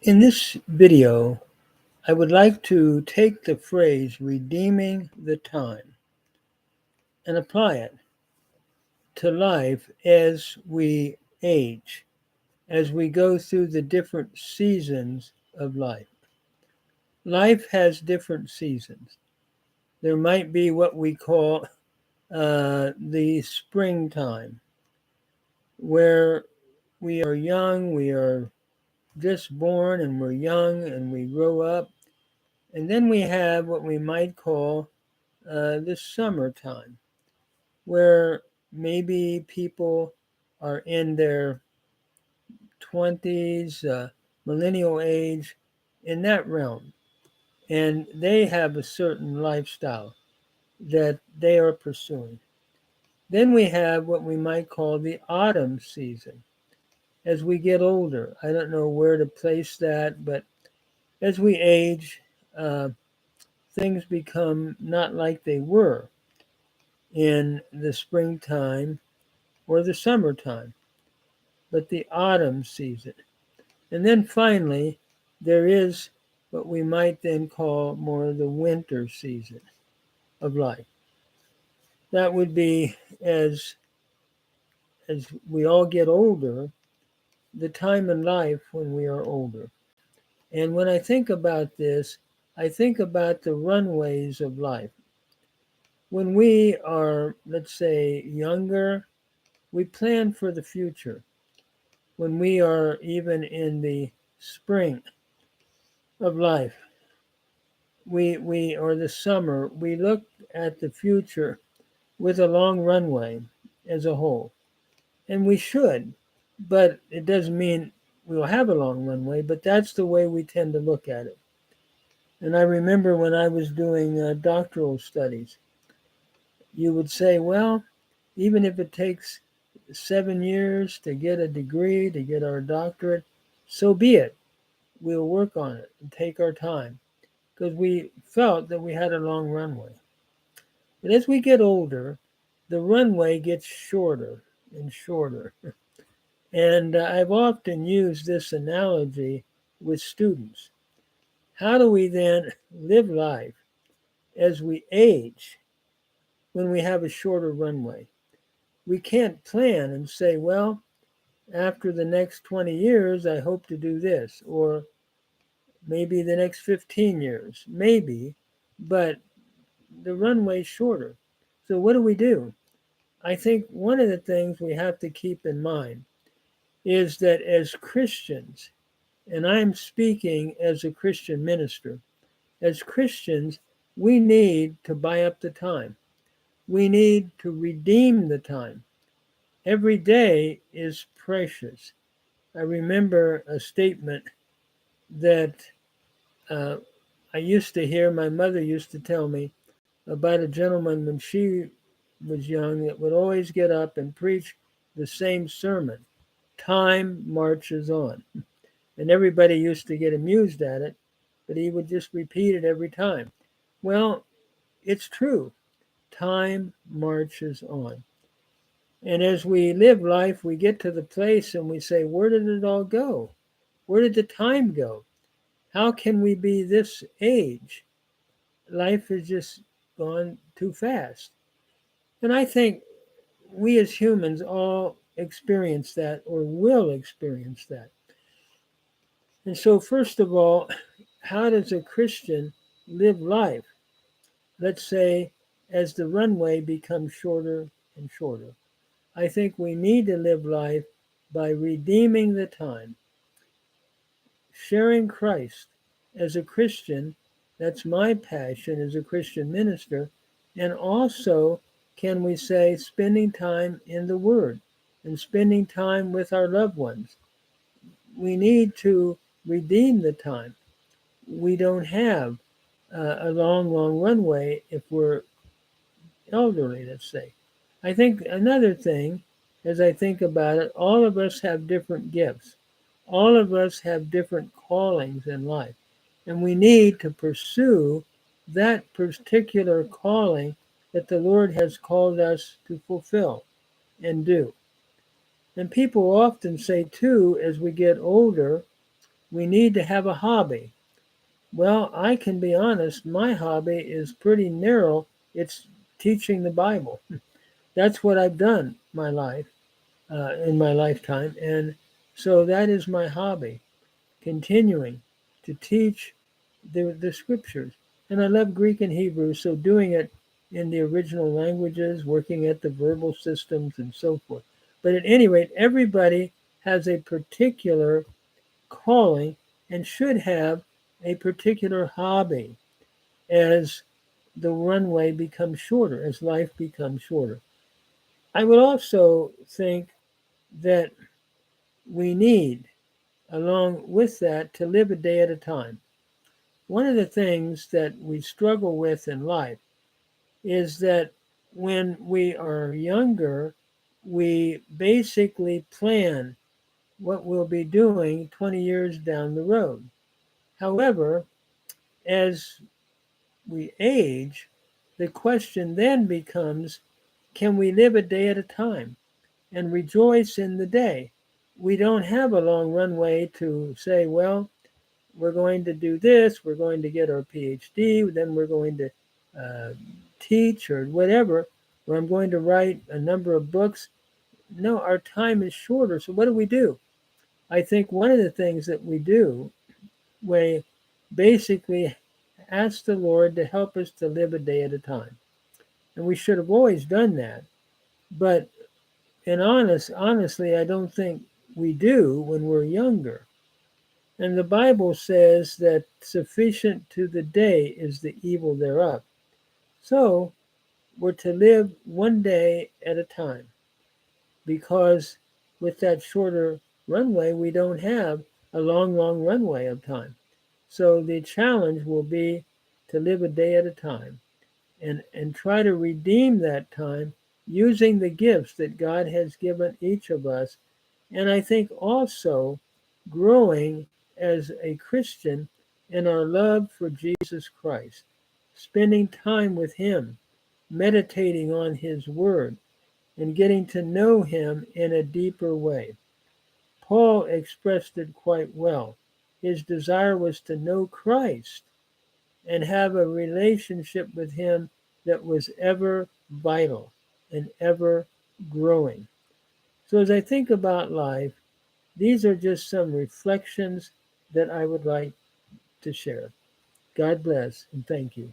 In this video, I would like to take the phrase redeeming the time and apply it to life as we age, as we go through the different seasons of life. Life has different seasons. There might be what we call the springtime, where we are young, we are just born and we're young and we grow up. And then we have what we might call the summertime, where maybe people are in their 20s, millennial age, in that realm. And they have a certain lifestyle that they are pursuing. Then we have what we might call the autumn season. As we get older, I don't know where to place that, but as we age, uh, things become not like they were in the springtime or the summertime, but the autumn season. And then finally, there is what we might then call more the winter season of life. That would be as we all get older, the time in life when we are older. And when I think about this, I think about the runways of life. When we are, let's say, younger, we plan for the future. When we are even in the spring of life, we or the summer, we look at the future with a long runway as a whole. And we should, but it doesn't mean we'll have a long runway, but that's the way we tend to look at it. And I remember when I was doing doctoral studies, you would say, well, even if it takes 7 years to get a degree, to get our doctorate, so be it. We'll work on it and take our time because we felt that we had a long runway. But as we get older, the runway gets shorter and shorter. And I've often used this analogy with students. How do we then live life as we age when we have a shorter runway? We can't plan and say, well, after the next 20 years, I hope to do this, or maybe the next 15 years, maybe, but the runway's shorter. So what do? I think one of the things we have to keep in mind is that as Christians, and I'm speaking as a Christian minister, as Christians, we need to buy up the time. We need to redeem the time. Every day is precious. I remember a statement that uh, I used to hear, my mother used to tell me about a gentleman when she was young that would always get up and preach the same sermon. Time marches on. And everybody used to get amused at it, but he would just repeat it every time. Well, it's true. Time marches on. And as we live life, we get to the place and we say, where did it all go? Where did the time go? How can we be this age? Life has just gone too fast. And I think we as humans all experience that or will experience that. And so, first of all, how does a Christian live life? Let's say as the runway becomes shorter and shorter. I think we need to live life by redeeming the time, sharing Christ as a Christian. That's my passion as a Christian minister. And also, can we say, spending time in the Word and spending time with our loved ones. We need to redeem the time. We don't have a long runway if we're elderly, let's say. I think another thing, as I think about it, all of us have different gifts. All of us have different callings in life. And we need to pursue that particular calling that the Lord has called us to fulfill and do. And people often say, too, as we get older, we need to have a hobby. Well, I can be honest, my hobby is pretty narrow. It's teaching the Bible. That's what I've done in my lifetime. And so that is my hobby, continuing to teach the scriptures. And I love Greek and Hebrew, so doing it in the original languages, working at the verbal systems, and so forth. But at any rate, everybody has a particular calling and should have a particular hobby as the runway becomes shorter, as life becomes shorter. I would also think that we need, along with that, to live a day at a time. One of the things that we struggle with in life is that when we are younger, we basically plan what we'll be doing 20 years down the road. However, as we age, the question then becomes, can we live a day at a time and rejoice in the day? We don't have a long runway to say, well, we're going to do this, we're going to get our PhD, then we're going to uh, teach or whatever, or I'm going to write a number of books. No, our time is shorter. So what do? I think one of the things that we do, we basically ask the Lord to help us to live a day at a time. And we should have always done that. But honestly, I don't think we do when we're younger. And the Bible says that sufficient to the day is the evil thereof. So we're to live one day at a time because with that shorter runway, we don't have a long runway of time. So the challenge will be to live a day at a time and try to redeem that time using the gifts that God has given each of us. And I think also growing as a Christian in our love for Jesus Christ, spending time with Him, meditating on His Word, and getting to know Him in a deeper way. Paul expressed it quite well. His desire was to know Christ and have a relationship with Him that was ever vital and ever growing. So, as I think about life, these are just some reflections that I would like to share. God bless and thank you.